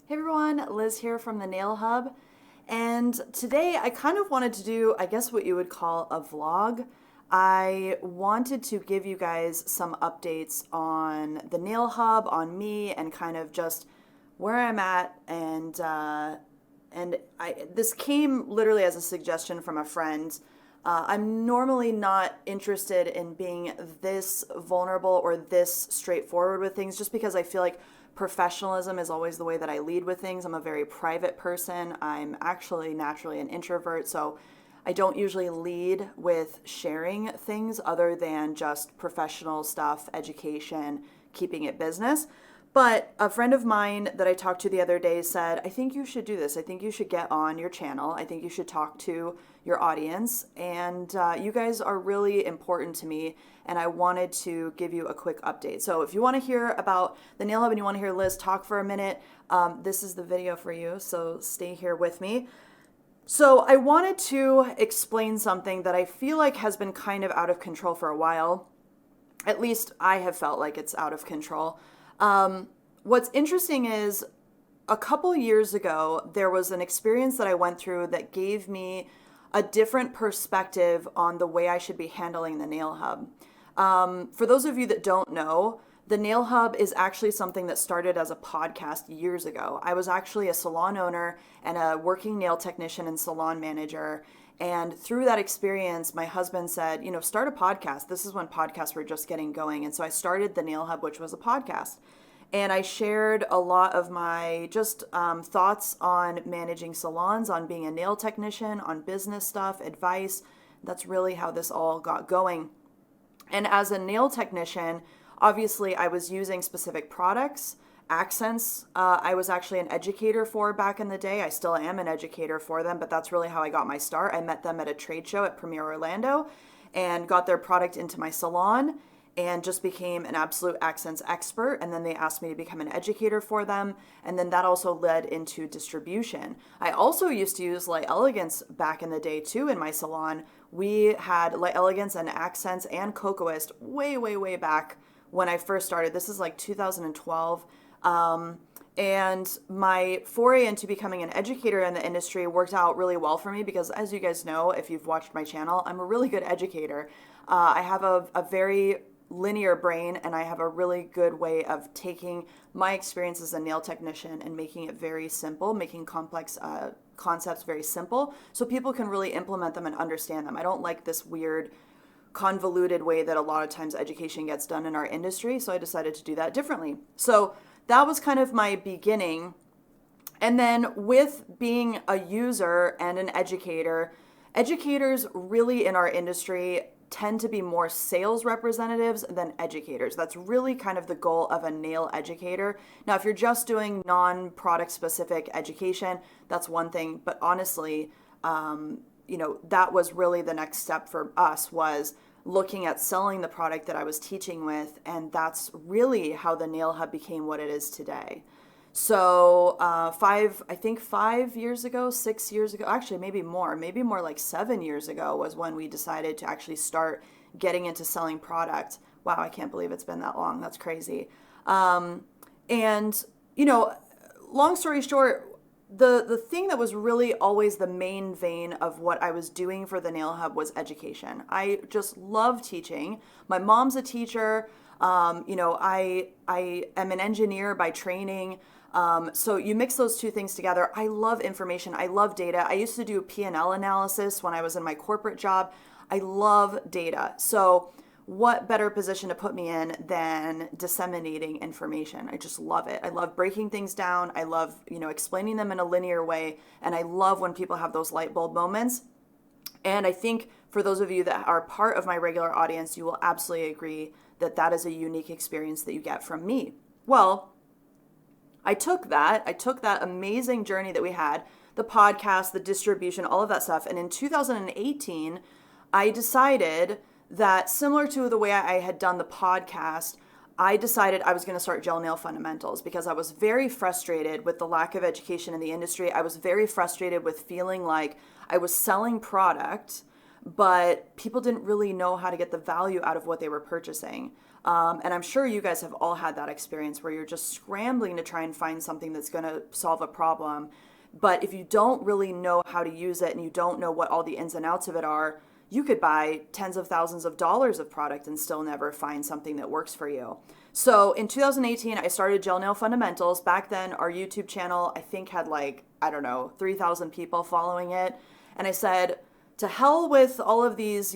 Hey everyone, Liz here from the Nail Hub. And today I kind of wanted to do, I guess, what you would call a vlog. I wanted to give you guys some updates on the Nail Hub, on me, and kind of just where I'm at. This came literally as a suggestion from a friend. I'm normally not interested in being this vulnerable or this straightforward with things just because I feel like professionalism is always the way that I lead with things. I'm a very private person. I'm actually naturally an introvert, so I don't usually lead with sharing things other than just professional stuff, education, keeping it business. But a friend of mine that I talked to the other day said, I think you should do this. I think you should get on your channel. I think you should talk to your audience. And you guys are really important to me. And I wanted to give you a quick update. So if you want to hear about the Nail Hub and you want to hear Liz talk for a minute, this is the video for you. So stay here with me. So I wanted to explain something that I feel like has been kind of out of control for a while. At least I have felt like it's out of control. What's interesting is a couple years ago, there was an experience that I went through that gave me a different perspective on the way I should be handling the Nail Hub. For those of you that don't know, the Nail Hub is actually something that started as a podcast years ago. I was actually a salon owner and a working nail technician and salon manager. And through that experience, my husband said, start a podcast. This is when podcasts were just getting going. And so I started the Nail Hub, which was a podcast. And I shared a lot of my just thoughts on managing salons, on being a nail technician, on business stuff, advice. That's really how this all got going. And as a nail technician, obviously I was using specific products. Accents, I was actually an educator for back in the day. I still am an educator for them, but that's really how I got my start. I met them at a trade show at Premier Orlando and got their product into my salon and just became an absolute accents expert. And then they asked me to become an educator for them. And then that also led into distribution. I also used to use Light Elegance back in the day too in my salon. We had Light Elegance and Accents and Cocoist way, way, way back when I first started. This is like 2012. And my foray into becoming an educator in the industry worked out really well for me because, as you guys know, if you've watched my channel, I'm a really good educator. I have a very linear brain, and I have a really good way of taking my experience as a nail technician and making it very simple, making complex concepts very simple so people can really implement them and understand them. I don't like this weird convoluted way that a lot of times education gets done in our industry, so I decided to do that differently. So that was kind of my beginning. And then with being a user and an educator, educators really in our industry tend to be more sales representatives than educators. That's really kind of the goal of a nail educator. Now, if you're just doing non-product specific education, that's one thing. But honestly, that was really the next step for us, was looking at selling the product that I was teaching with. And that's really how the Nail Hub became what it is today. So 5 years ago, 6 years ago, actually maybe more like 7 years ago was when we decided to actually start getting into selling product. Wow, I can't believe it's been that long. That's crazy. Long story short, the thing that was really always the main vein of what I was doing for the Nail Hub was education. I just love teaching. My mom's a teacher. I am an engineer by training. So you mix those two things together. I love information. I love data. I used to do P&L analysis when I was in my corporate job. I love data. So what better position to put me in than disseminating information? I just love it. I love breaking things down. I love, explaining them in a linear way. And I love when people have those light bulb moments. And I think for those of you that are part of my regular audience, you will absolutely agree that that is a unique experience that you get from me. Well, I took that amazing journey that we had, the podcast, the distribution, all of that stuff. And in 2018, I decided that, similar to the way I had done the podcast, I decided I was going to start Gel Nail Fundamentals because I was very frustrated with the lack of education in the industry. I was very frustrated with feeling like I was selling product, but people didn't really know how to get the value out of what they were purchasing. And I'm sure you guys have all had that experience where you're just scrambling to try and find something that's going to solve a problem. But if you don't really know how to use it and you don't know what all the ins and outs of it are, you could buy tens of thousands of dollars of product and still never find something that works for you. So in 2018, I started Gel Nail Fundamentals. Back then, our YouTube channel, I think, had like, I don't know, 3,000 people following it. And I said, to hell with all of these,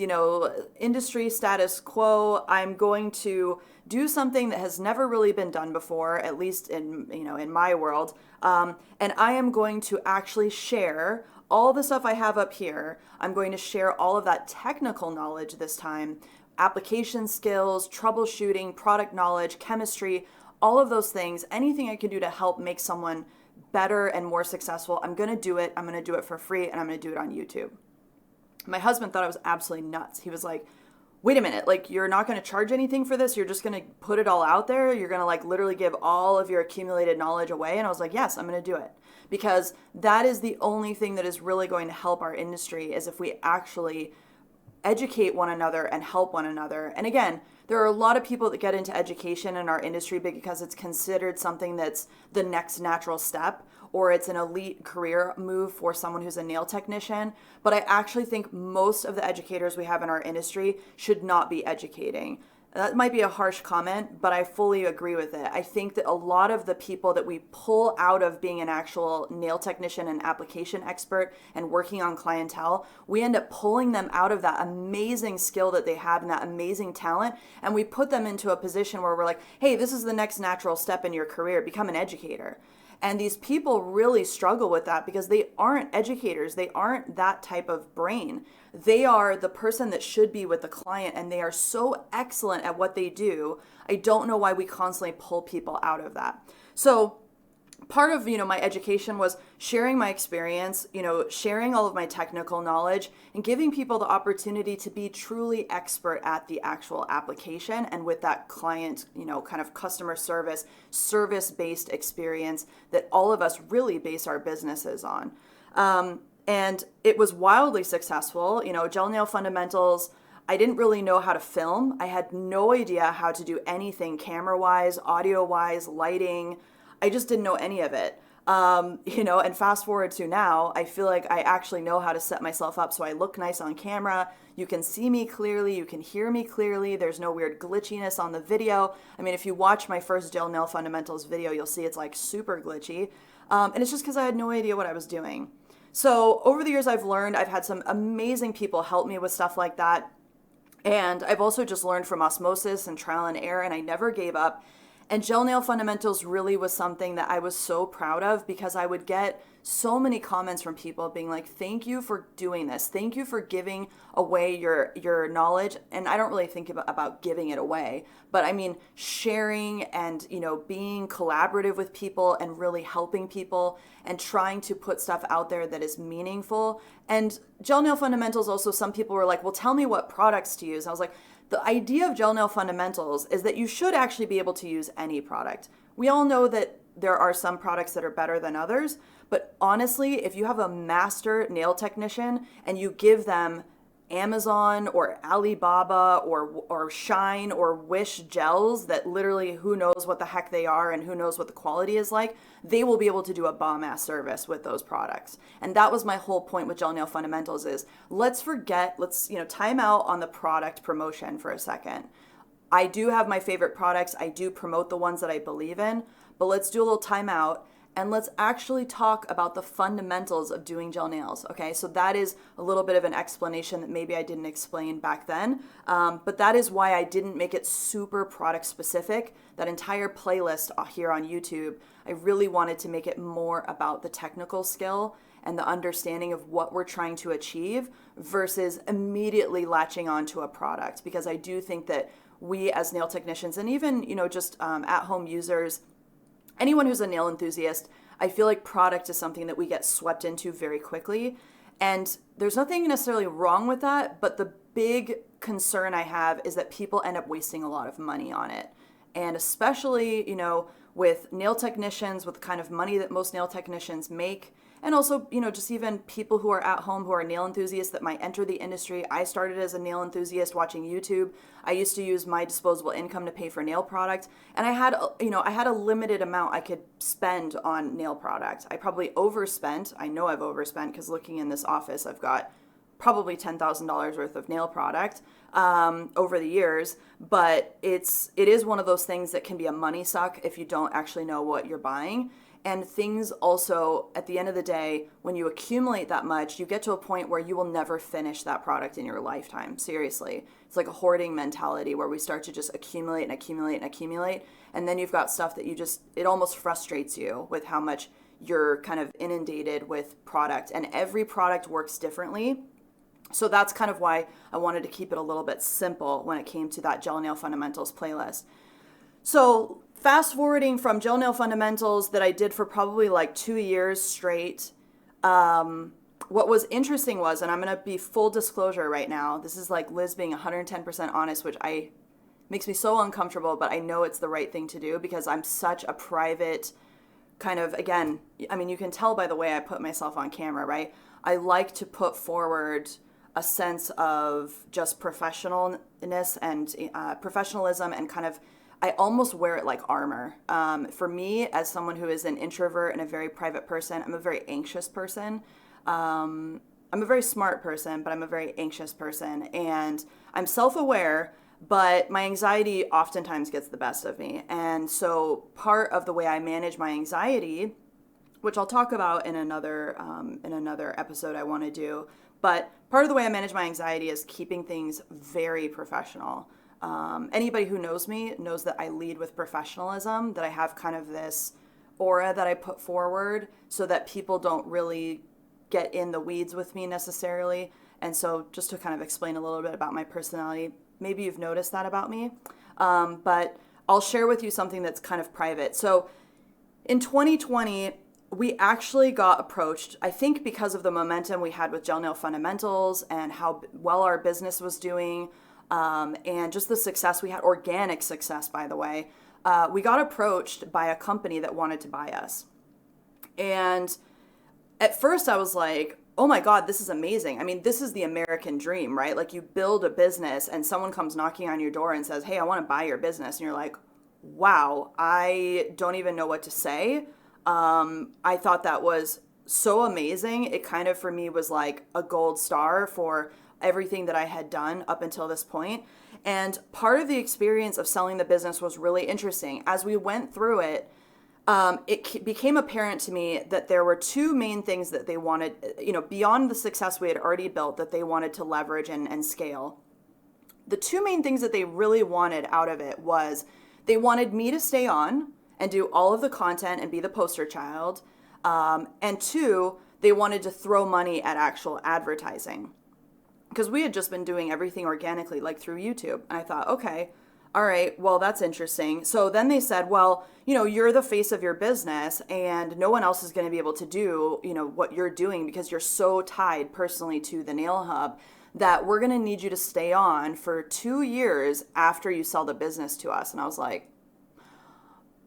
industry status quo. I'm going to do something that has never really been done before, at least in my world. And I am going to actually share all the stuff I have up here. I'm going to share all of that technical knowledge this time, application skills, troubleshooting, product knowledge, chemistry, all of those things, anything I can do to help make someone better and more successful. I'm going to do it. I'm going to do it for free, and I'm going to do it on YouTube. My husband thought I was absolutely nuts. He was like, wait a minute, like, you're not going to charge anything for this? You're just going to put it all out there? You're going to like literally give all of your accumulated knowledge away? And I was like, yes, I'm going to do it. Because that is the only thing that is really going to help our industry, is if we actually educate one another and help one another. And again, there are a lot of people that get into education in our industry because it's considered something that's the next natural step, or it's an elite career move for someone who's a nail technician. But I actually think most of the educators we have in our industry should not be educating. That might be a harsh comment, but I fully agree with it. I think that a lot of the people that we pull out of being an actual nail technician and application expert and working on clientele, we end up pulling them out of that amazing skill that they have and that amazing talent, and we put them into a position where we're like, hey, this is the next natural step in your career, become an educator. And these people really struggle with that because they aren't educators. They aren't that type of brain. They are the person that should be with the client, and they are so excellent at what they do. I don't know why we constantly pull people out of that. So part of, my education was sharing my experience, sharing all of my technical knowledge and giving people the opportunity to be truly expert at the actual application, and with that client, kind of customer service-based experience that all of us really base our businesses on. And it was wildly successful. Gel Nail Fundamentals, I didn't really know how to film. I had no idea how to do anything camera-wise, audio-wise, lighting. I just didn't know any of it. And fast forward to now, I feel like I actually know how to set myself up so I look nice on camera. You can see me clearly. You can hear me clearly. There's no weird glitchiness on the video. I mean, if you watch my first Gel Nail Fundamentals video, you'll see it's like super glitchy. And it's just because I had no idea what I was doing. So over the years I've learned, I've had some amazing people help me with stuff like that. And I've also just learned from osmosis and trial and error, and I never gave up. And Gel Nail Fundamentals really was something that I was so proud of, because I would get so many comments from people being like, thank you for doing this. Thank you for giving away your knowledge. And I don't really think about giving it away, but I mean sharing and, being collaborative with people and really helping people and trying to put stuff out there that is meaningful. And Gel Nail Fundamentals also, some people were like, well, tell me what products to use. I was like, the idea of Gel Nail Fundamentals is that you should actually be able to use any product. We all know that there are some products that are better than others, but honestly, if you have a master nail technician and you give them Amazon or Alibaba or Shine or Wish gels that literally who knows what the heck they are and who knows what the quality is like, they will be able to do a bomb-ass service with those products. And that was my whole point with Gel Nail Fundamentals is let's time out on the product promotion for a second. I do have my favorite products. I do promote the ones that I believe in, but let's do a little time out and let's actually talk about the fundamentals of doing gel nails, okay? So that is a little bit of an explanation that maybe I didn't explain back then, but that is why I didn't make it super product specific. That entire playlist here on YouTube, I really wanted to make it more about the technical skill and the understanding of what we're trying to achieve versus immediately latching onto a product, because I do think that we as nail technicians and even, just at-home users, anyone who's a nail enthusiast, I feel like product is something that we get swept into very quickly. And there's nothing necessarily wrong with that, but the big concern I have is that people end up wasting a lot of money on it. And especially, with nail technicians, with the kind of money that most nail technicians make. And also, just even people who are at home who are nail enthusiasts that might enter the industry. I started as a nail enthusiast watching YouTube. I used to use my disposable income to pay for nail product. And I had a limited amount I could spend on nail product. I probably overspent. I know I've overspent because looking in this office, I've got probably $10,000 worth of nail product over the years. But it is one of those things that can be a money suck if you don't actually know what you're buying. And things also, at the end of the day, when you accumulate that much, you get to a point where you will never finish that product in your lifetime. Seriously. It's like a hoarding mentality where we start to just accumulate and accumulate and accumulate. And then you've got stuff that it almost frustrates you with how much you're kind of inundated with product. And every product works differently. So that's kind of why I wanted to keep it a little bit simple when it came to that Gel Nail Fundamentals playlist. So fast forwarding from Gel Nail Fundamentals that I did for probably like 2 years straight, what was interesting was, and I'm going to be full disclosure right now, this is like Liz being 110% honest, which makes me so uncomfortable, but I know it's the right thing to do because I'm such a private kind of, again, I mean, you can tell by the way I put myself on camera, right? I like to put forward a sense of just professionalness and professionalism and kind of, I almost wear it like armor. For me, as someone who is an introvert and a very private person, I'm a very anxious person. I'm a very smart person, but I'm a very anxious person. And I'm self-aware, but my anxiety oftentimes gets the best of me. And so part of the way I manage my anxiety, which I'll talk about in another episode I want to do, but part of the way I manage my anxiety is keeping things very professional. Anybody who knows me knows that I lead with professionalism, that I have kind of this aura that I put forward so that people don't really get in the weeds with me necessarily. And so just to kind of explain a little bit about my personality, maybe you've noticed that about me, but I'll share with you something that's kind of private. So in 2020, we actually got approached, I think because of the momentum we had with Gel Nail Fundamentals and how well our business was doing, and just the success we had, organic success, by the way, we got approached by a company that wanted to buy us. And at first I was like, oh my God, this is amazing. I mean, this is the American dream, right? Like you build a business and someone comes knocking on your door and says, hey, I want to buy your business. And you're like, wow, I don't even know what to say. I thought that was so amazing. It kind of, for me, was like a gold star for everything that I had done up until this point. And part of the experience of selling the business was really interesting. As we went through it, it became apparent to me that there were two main things that they wanted, beyond the success we had already built, that they wanted to leverage and scale. The two main things that they really wanted out of it was they wanted me to stay on and do all of the content and be the poster child. And two, they wanted to throw money at actual advertising. Because we had just been doing everything organically, like through YouTube. And I thought, okay, all right, well, that's interesting. So then they said, well, you're the face of your business and no one else is going to be able to do, what you're doing because you're so tied personally to the Nail Hub that we're going to need you to stay on for 2 years after you sell the business to us. And I was like,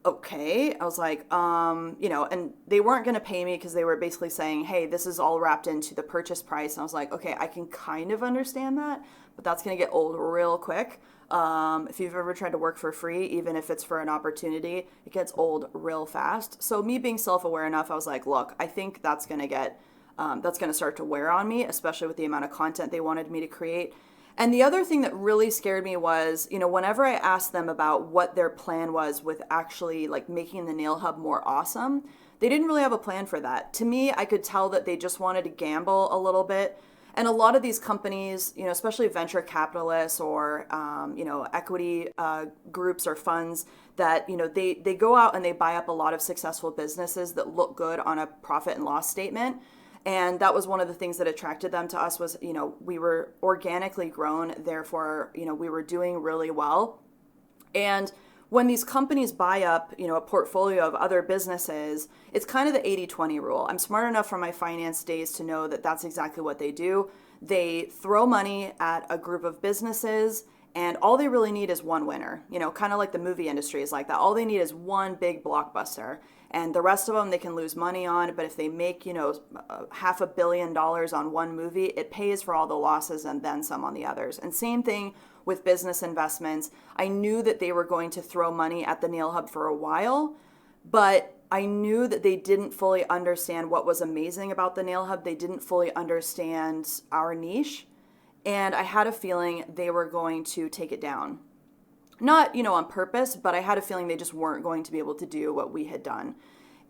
okay. I was like, and they weren't going to pay me because they were basically saying, hey, this is all wrapped into the purchase price. And I was like, okay, I can kind of understand that, but that's going to get old real quick. If you've ever tried to work for free, even if it's for an opportunity, it gets old real fast. So me being self-aware enough, I was like, look, I think that's going to start to wear on me, especially with the amount of content they wanted me to create. And the other thing that really scared me was, whenever I asked them about what their plan was with actually like making the Nail Hub more awesome, they didn't really have a plan for that. To me, I could tell that they just wanted to gamble a little bit. And a lot of these companies, especially venture capitalists or, equity groups or funds that, they go out and they buy up a lot of successful businesses that look good on a profit and loss statement. And that was one of the things that attracted them to us was, we were organically grown. Therefore, we were doing really well. And when these companies buy up, a portfolio of other businesses, it's kind of the 80-20 rule. I'm smart enough from my finance days to know that that's exactly what they do. They throw money at a group of businesses and all they really need is one winner. You know, kind of like the movie industry is like that. All they need is one big blockbuster, and the rest of them they can lose money on. But if they make, you know, $500 million on one movie, it pays for all the losses and then some on the others. And same thing with business investments. I knew that they were going to throw money at the Nail Hub for a while, but I knew that they didn't fully understand what was amazing about the Nail Hub. They didn't fully understand our niche. And I had a feeling they were going to take it down. Not, you know, on purpose, but I had a feeling they just weren't going to be able to do what we had done.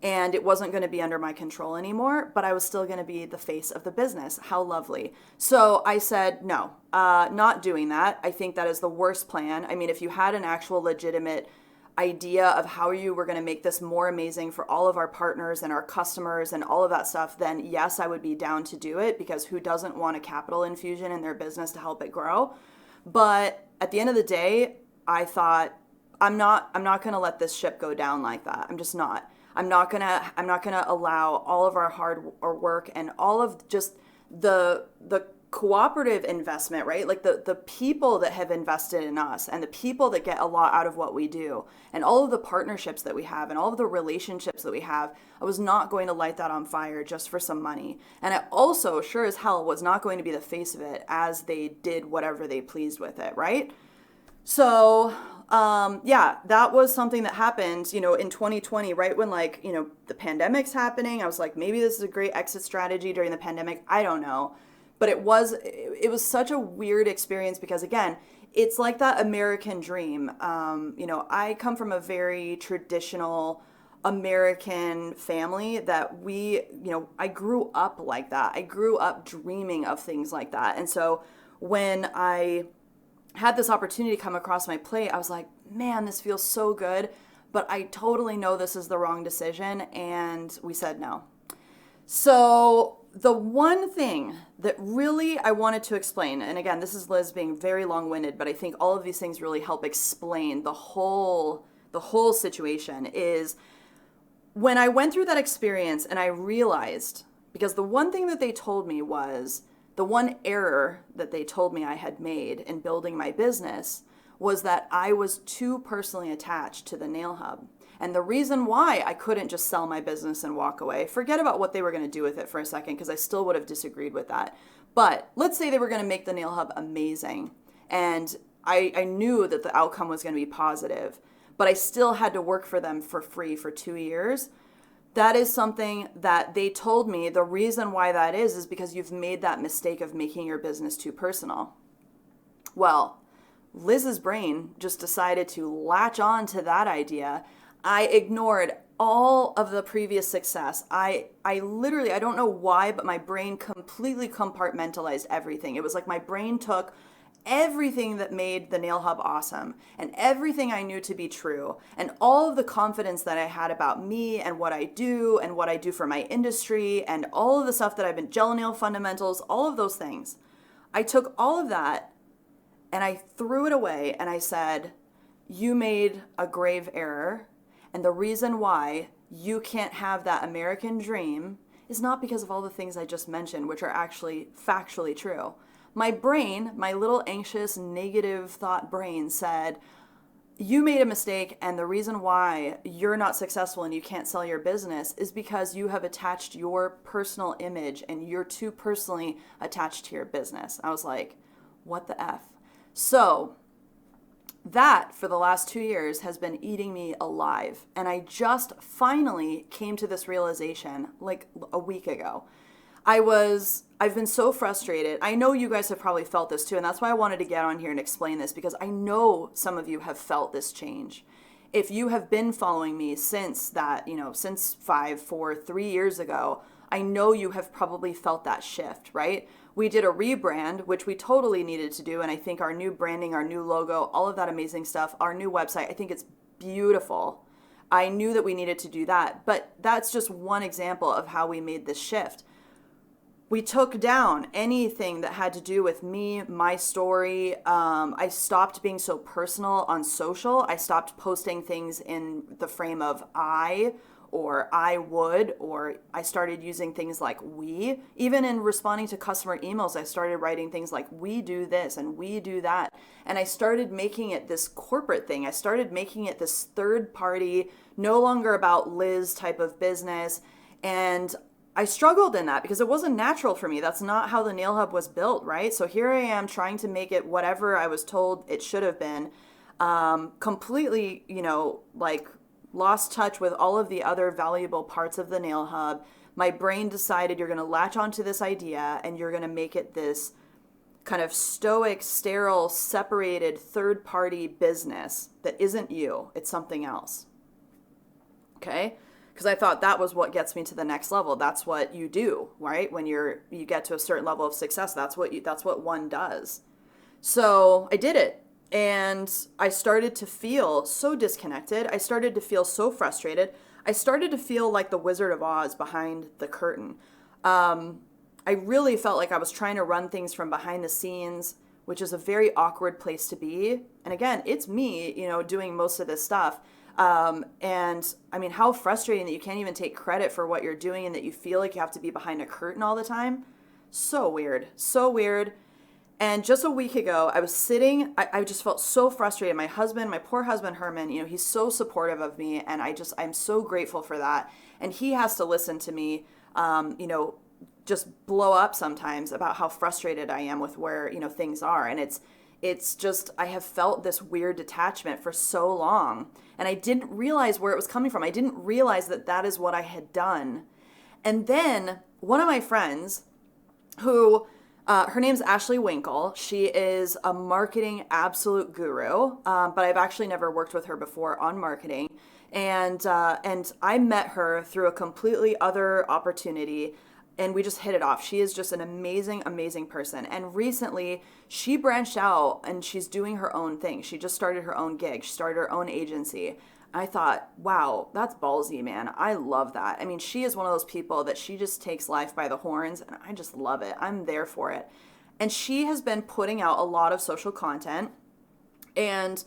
And it wasn't going to be under my control anymore, but I was still going to be the face of the business. How lovely. So I said, no, not doing that. I think that is the worst plan. I mean, if you had an actual legitimate idea of how you were going to make this more amazing for all of our partners and our customers and all of that stuff, then yes, I would be down to do it, because who doesn't want a capital infusion in their business to help it grow? But at the end of the day, I thought, I'm not going to let this ship go down like that. I'm just not. I'm not going to allow all of our hard work and all of just the cooperative investment, right? Like the people that have invested in us and the people that get a lot out of what we do and all of the partnerships that we have and all of the relationships that we have, I was not going to light that on fire just for some money. And I also sure as hell was not going to be the face of it as they did whatever they pleased with it, right? So, that was something that happened, you know, in 2020, right when, like, you know, the pandemic's happening. I was like, maybe this is a great exit strategy during the pandemic. I don't know. But it was such a weird experience because, again, it's like that American dream. You know, I come from a very traditional American family that I grew up like that. I grew up dreaming of things like that. And so when I had this opportunity come across my plate, I was like, man, this feels so good, but I totally know this is the wrong decision. And we said no. So the one thing that really I wanted to explain, and again, this is Liz being very long-winded, but I think all of these things really help explain the whole situation, is when I went through that experience and I realized, because the one thing that they told me was, the one error that they told me I had made in building my business was that I was too personally attached to the Nail Hub. And the reason why I couldn't just sell my business and walk away, forget about what they were going to do with it for a second, because I still would have disagreed with that. But let's say they were going to make the Nail Hub amazing. And I knew that the outcome was going to be positive, but I still had to work for them for free for 2 years. That is something that they told me the reason why that is because you've made that mistake of making your business too personal. Well, Liz's brain just decided to latch on to that idea. I ignored all of the previous success. I literally, I don't know why, but my brain completely compartmentalized everything. It was like my brain took everything that made the Nail Hub awesome and everything I knew to be true and all of the confidence that I had about me and what I do for my industry and all of the stuff that I've been, gel nail fundamentals, all of those things. I took all of that and I threw it away and I said, you made a grave error, and the reason why you can't have that American dream is not because of all the things I just mentioned, which are actually factually true. My brain, my little anxious, negative thought brain said, you made a mistake, and the reason why you're not successful and you can't sell your business is because you have attached your personal image and you're too personally attached to your business. I was like, what the F? So that, for the last 2 years, has been eating me alive. And I just finally came to this realization like a week ago. I've been so frustrated. I know you guys have probably felt this too, and that's why I wanted to get on here and explain this, because I know some of you have felt this change. If you have been following me since that, since 3 years ago, I know you have probably felt that shift, right? We did a rebrand, which we totally needed to do, and I think our new branding, our new logo, all of that amazing stuff, our new website, I think it's beautiful. I knew that we needed to do that, but that's just one example of how we made this shift. We took down anything that had to do with me, my story. I stopped being so personal on social. I stopped posting things in the frame of I or I would, or I started using things like we. Even in responding to customer emails, I started writing things like we do this and we do that. And I started making it this corporate thing. I started making it this third party, no longer about Liz type of business. And I struggled in that because it wasn't natural for me. That's not how the Nail Hub was built, right? So here I am trying to make it whatever I was told it should have been. Completely, like lost touch with all of the other valuable parts of the Nail Hub. My brain decided you're going to latch onto this idea and you're going to make it this kind of stoic, sterile, separated third-party business that isn't you. It's something else. Okay? Because I thought that was what gets me to the next level. That's what you do, right? When you get to a certain level of success, that's what one does. So I did it. And I started to feel so disconnected. I started to feel so frustrated. I started to feel like the Wizard of Oz behind the curtain. I really felt like I was trying to run things from behind the scenes, which is a very awkward place to be. And again, it's me, doing most of this stuff. And I mean, how frustrating that you can't even take credit for what you're doing and that you feel like you have to be behind a curtain all the time. So weird. So weird. And just a week ago, I was sitting, I just felt so frustrated. My husband, my poor husband, Herman, he's so supportive of me. And I'm so grateful for that. And he has to listen to me, just blow up sometimes about how frustrated I am with where, things are. And it's just, I have felt this weird detachment for so long. And I didn't realize where it was coming from. I didn't realize that that is what I had done. And then one of my friends who... her name's Ashley Winkle. She is a marketing absolute guru, but I've actually never worked with her before on marketing. And I met her through a completely other opportunity, and we just hit it off. She is just an amazing, amazing person. And recently, she branched out, and she's doing her own thing. She just started her own gig. She started her own agency. I thought, wow, that's ballsy, man. I love that. I mean, she is one of those people that she just takes life by the horns, and I just love it. I'm there for it. And she has been putting out a lot of social content, and,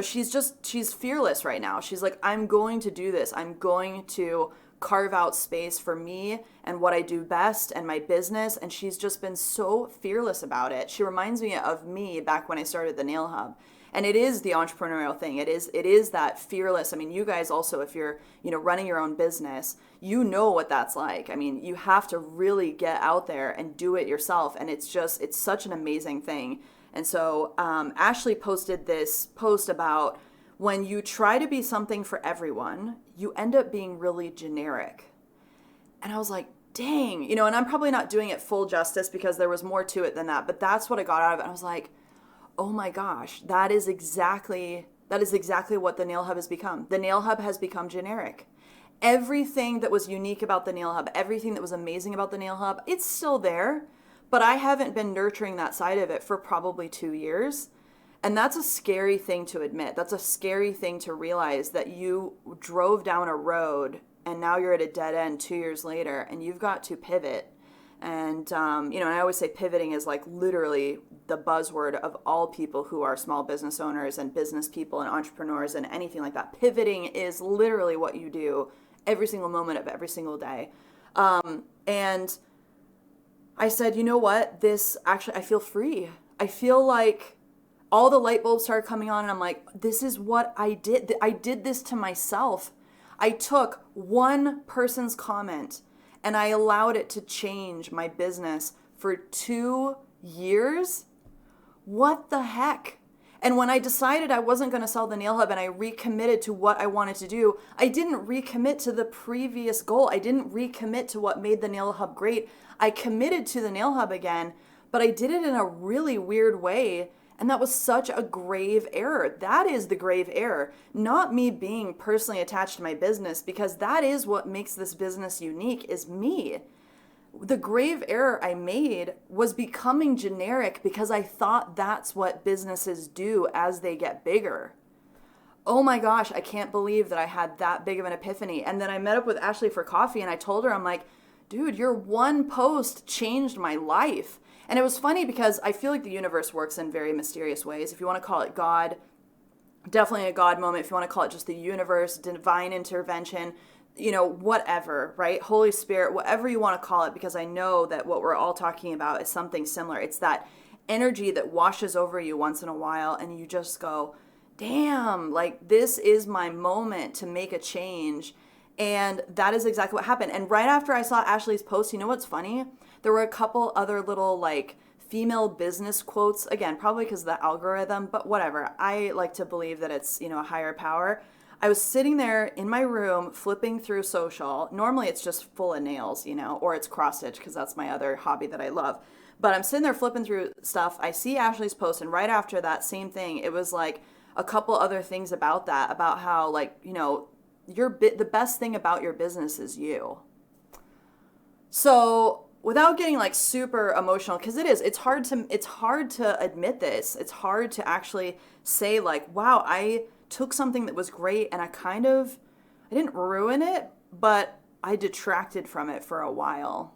she's fearless right now. She's like, I'm going to do this. I'm going to carve out space for me and what I do best and my business, and she's just been so fearless about it. She reminds me of me back when I started the Nail Hub. And it is the entrepreneurial thing. It is that fearless. I mean, you guys also, if you're, running your own business, you know what that's like. I mean, you have to really get out there and do it yourself. And it's such an amazing thing. And so Ashley posted this post about when you try to be something for everyone, you end up being really generic. And I was like, dang, and I'm probably not doing it full justice because there was more to it than that. But that's what I got out of it. I was like, oh my gosh, that is exactly what the Nail Hub has become. The Nail Hub has become generic. Everything that was unique about the Nail Hub, everything that was amazing about the Nail Hub, it's still there, but I haven't been nurturing that side of it for probably 2 years. And that's a scary thing to admit. That's a scary thing to realize that you drove down a road and now you're at a dead end 2 years later and you've got to pivot. And, and I always say pivoting is like literally the buzzword of all people who are small business owners and business people and entrepreneurs and anything like that. Pivoting is literally what you do every single moment of every single day. And I said, you know what? I feel free. I feel like all the light bulbs started coming on and I'm like, this is what I did. I did this to myself. I took one person's comment and I allowed it to change my business for 2 years. What the heck? And when I decided I wasn't going to sell the Nail Hub and I recommitted to what I wanted to do, I didn't recommit to the previous goal. I didn't recommit to what made the Nail Hub great. I committed to the Nail Hub again, but I did it in a really weird way. And that was such a grave error. That is the grave error, not me being personally attached to my business, because that is what makes this business unique, is me. The grave error I made was becoming generic because I thought that's what businesses do as they get bigger. Oh my gosh, I can't believe that I had that big of an epiphany. And then I met up with Ashley for coffee and I told her, I'm like, dude, your one post changed my life. And it was funny because I feel like the universe works in very mysterious ways. If you want to call it God, definitely a God moment. If you want to call it just the universe, divine intervention, whatever, right? Holy Spirit, whatever you want to call it, because I know that what we're all talking about is something similar. It's that energy that washes over you once in a while, and you just go, damn, like this is my moment to make a change. And that is exactly what happened. And right after I saw Ashley's post, you know what's funny? There were a couple other little like female business quotes, again, probably because of the algorithm, but whatever. I like to believe that it's, a higher power. I was sitting there in my room flipping through social. Normally it's just full of nails, or it's cross stitch because that's my other hobby that I love. But I'm sitting there flipping through stuff. I see Ashley's post, and right after that, same thing. It was like a couple other things about that, about how like, the best thing about your business is you. So without getting like super emotional, because it's hard to admit this. It's hard to actually say like, wow, I took something that was great and I didn't ruin it, but I detracted from it for a while.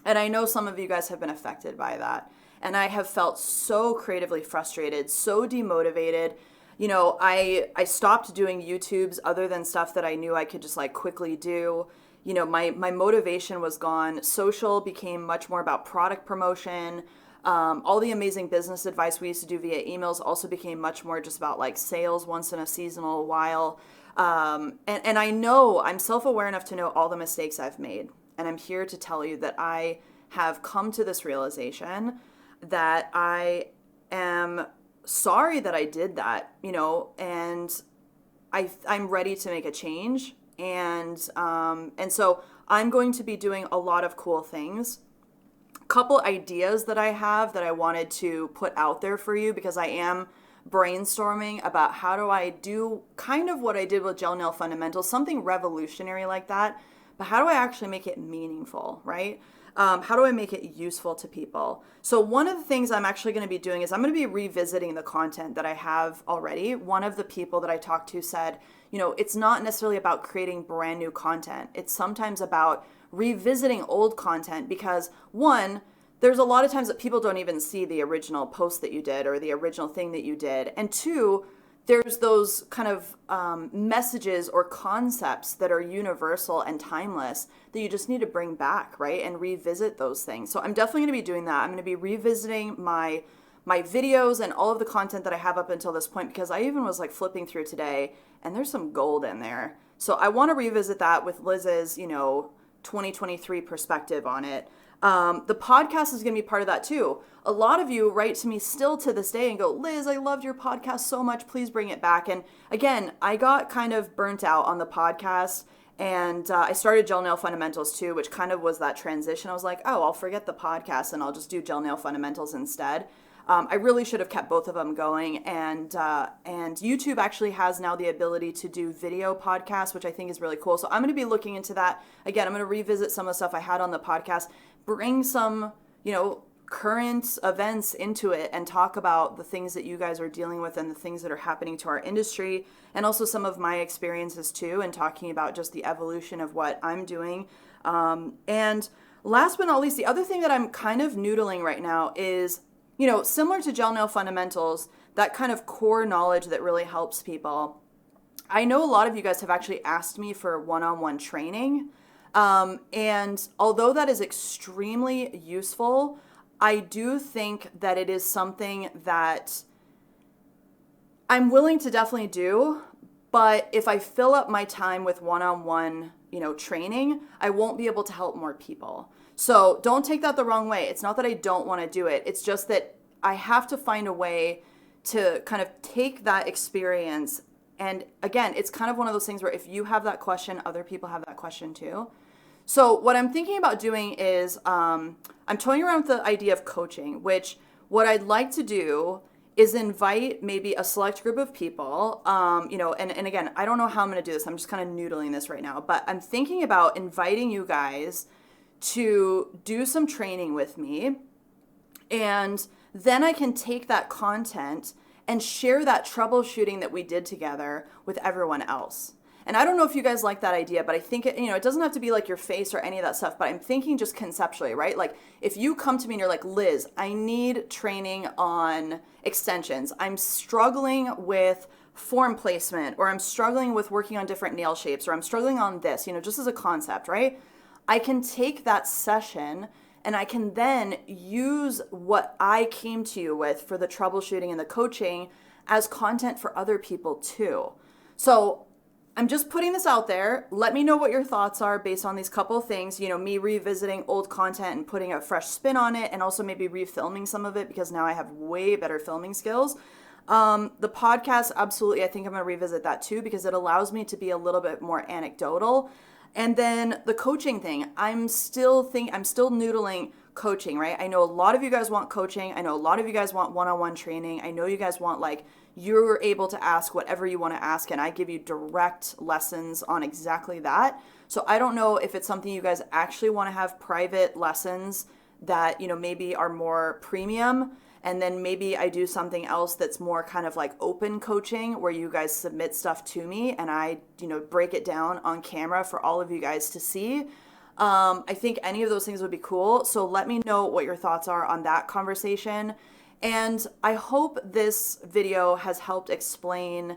And I know some of you guys have been affected by that. And I have felt so creatively frustrated, so demotivated. I stopped doing YouTubes other than stuff that I knew I could just like quickly do. My motivation was gone. Social became much more about product promotion. All the amazing business advice we used to do via emails also became much more just about like sales once in a seasonal while. And I know I'm self-aware enough to know all the mistakes I've made. And I'm here to tell you that I have come to this realization that I am sorry that I did that, and I'm ready to make a change. And so I'm going to be doing a lot of cool things. Couple ideas that I have that I wanted to put out there for you, because I am brainstorming about how do I do kind of what I did with Gel Nail Fundamentals, something revolutionary like that, but how do I actually make it meaningful, right? How do I make it useful to people? So one of the things I'm actually going to be doing is I'm going to be revisiting the content that I have already. One of the people that I talked to said, it's not necessarily about creating brand new content. It's sometimes about revisiting old content, because one, there's a lot of times that people don't even see the original post that you did or the original thing that you did. And two, there's those kind of messages or concepts that are universal and timeless that you just need to bring back, right? And revisit those things. So I'm definitely going to be doing that. I'm going to be revisiting my videos and all of the content that I have up until this point, because I even was like flipping through today and there's some gold in there. So I want to revisit that with Liz's, 2023 perspective on it. The podcast is going to be part of that too. A lot of you write to me still to this day and go, Liz, I loved your podcast so much. Please bring it back. And again, I got kind of burnt out on the podcast, and I started Gel Nail Fundamentals too, which kind of was that transition. I was like, oh, I'll forget the podcast and I'll just do Gel Nail Fundamentals instead. I really should have kept both of them going. And YouTube actually has now the ability to do video podcasts, which I think is really cool. So I'm going to be looking into that. Again, I'm going to revisit some of the stuff I had on the podcast, bring some, current events into it, and talk about the things that you guys are dealing with and the things that are happening to our industry, and also some of my experiences too, and talking about just the evolution of what I'm doing. And last but not least, the other thing that I'm kind of noodling right now is, similar to Gel Nail Fundamentals, that kind of core knowledge that really helps people. I know a lot of you guys have actually asked me for one-on-one training. And although that is extremely useful, I do think that it is something that I'm willing to definitely do. But if I fill up my time with one-on-one, training, I won't be able to help more people. So don't take that the wrong way. It's not that I don't want to do it. It's just that I have to find a way to kind of take that experience. And again, it's kind of one of those things where if you have that question, other people have that question too. So what I'm thinking about doing is I'm toying around with the idea of coaching, which what I'd like to do is invite maybe a select group of people, and again, I don't know how I'm going to do this. I'm just kind of noodling this right now, but I'm thinking about inviting you guys to do some training with me, and then I can take that content and share that troubleshooting that we did together with everyone else. And I don't know if you guys like that idea, but I think it doesn't have to be like your face or any of that stuff, but I'm thinking just conceptually, right? Like if you come to me and you're like, Liz, I need training on extensions. I'm struggling with form placement, or I'm struggling with working on different nail shapes, or I'm struggling on this, just as a concept, right? I can take that session and I can then use what I came to you with for the troubleshooting and the coaching as content for other people too. So I'm just putting this out there. Let me know what your thoughts are based on these couple of things. Me revisiting old content and putting a fresh spin on it, and also maybe refilming some of it because now I have way better filming skills. The podcast, absolutely, I think I'm going to revisit that too because it allows me to be a little bit more anecdotal. And then the coaching thing, I'm still noodling coaching, right? I know a lot of you guys want coaching. I know a lot of you guys want one-on-one training. I know you guys want you're able to ask whatever you want to ask, and I give you direct lessons on exactly that. So I don't know if it's something you guys actually want to have private lessons that, maybe are more premium. And then maybe I do something else that's more kind of like open coaching where you guys submit stuff to me and I, break it down on camera for all of you guys to see. I think any of those things would be cool. So let me know what your thoughts are on that conversation. And I hope this video has helped explain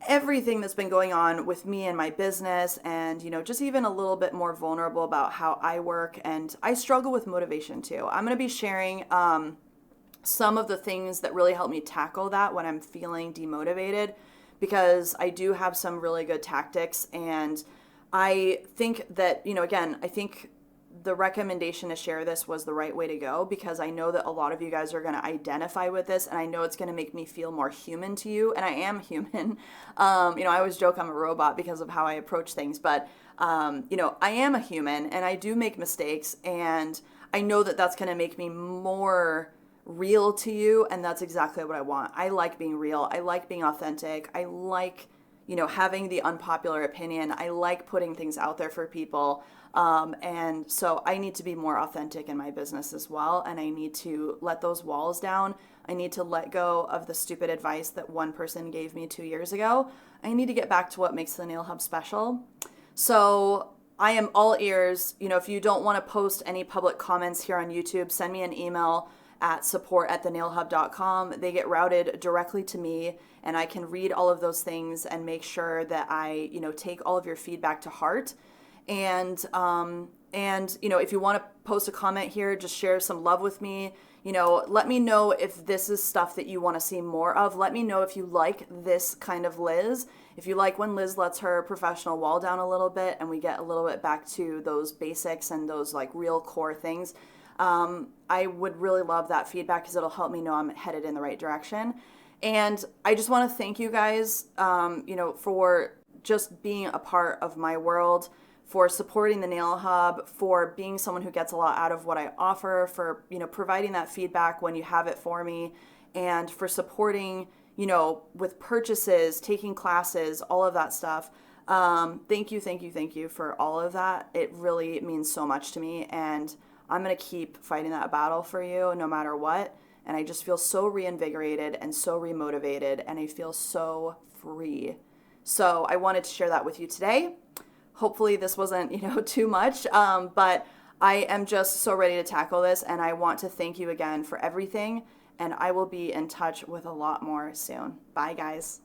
everything that's been going on with me and my business, and just even a little bit more vulnerable about how I work. And I struggle with motivation too. I'm going to be sharing some of the things that really help me tackle that when I'm feeling demotivated, because I do have some really good tactics. And I think that, again, I think the recommendation to share this was the right way to go, because I know that a lot of you guys are going to identify with this, and I know it's going to make me feel more human to you. And I am human. I always joke I'm a robot because of how I approach things, but I am a human and I do make mistakes, and I know that that's going to make me more real to you, and that's exactly what I want. I like being real. I like being authentic. I like, having the unpopular opinion. I like putting things out there for people. And so I need to be more authentic in my business as well, and I need to let those walls down. I need to let go of the stupid advice that one person gave me 2 years ago. I need to get back to what makes the Nail Hub special. So I am all ears. If you don't want to post any public comments here on YouTube, send me an email at support@thenailhub.com. They get routed directly to me, and I can read all of those things and make sure that I, take all of your feedback to heart. And if you want to post a comment here, just share some love with me. Let me know if this is stuff that you want to see more of. Let me know if you like this kind of Liz. If you like when Liz lets her professional wall down a little bit and we get a little bit back to those basics and those real core things. I would really love that feedback because it'll help me know I'm headed in the right direction. And I just want to thank you guys, for just being a part of my world, for supporting the Nail Hub, for being someone who gets a lot out of what I offer, for, providing that feedback when you have it for me, and for supporting, with purchases, taking classes, all of that stuff. Thank you for all of that. It really means so much to me, and I'm going to keep fighting that battle for you no matter what. And I just feel so reinvigorated and so remotivated, and I feel so free. So I wanted to share that with you today. Hopefully this wasn't, too much, but I am just so ready to tackle this, and I want to thank you again for everything, and I will be in touch with a lot more soon. Bye, guys.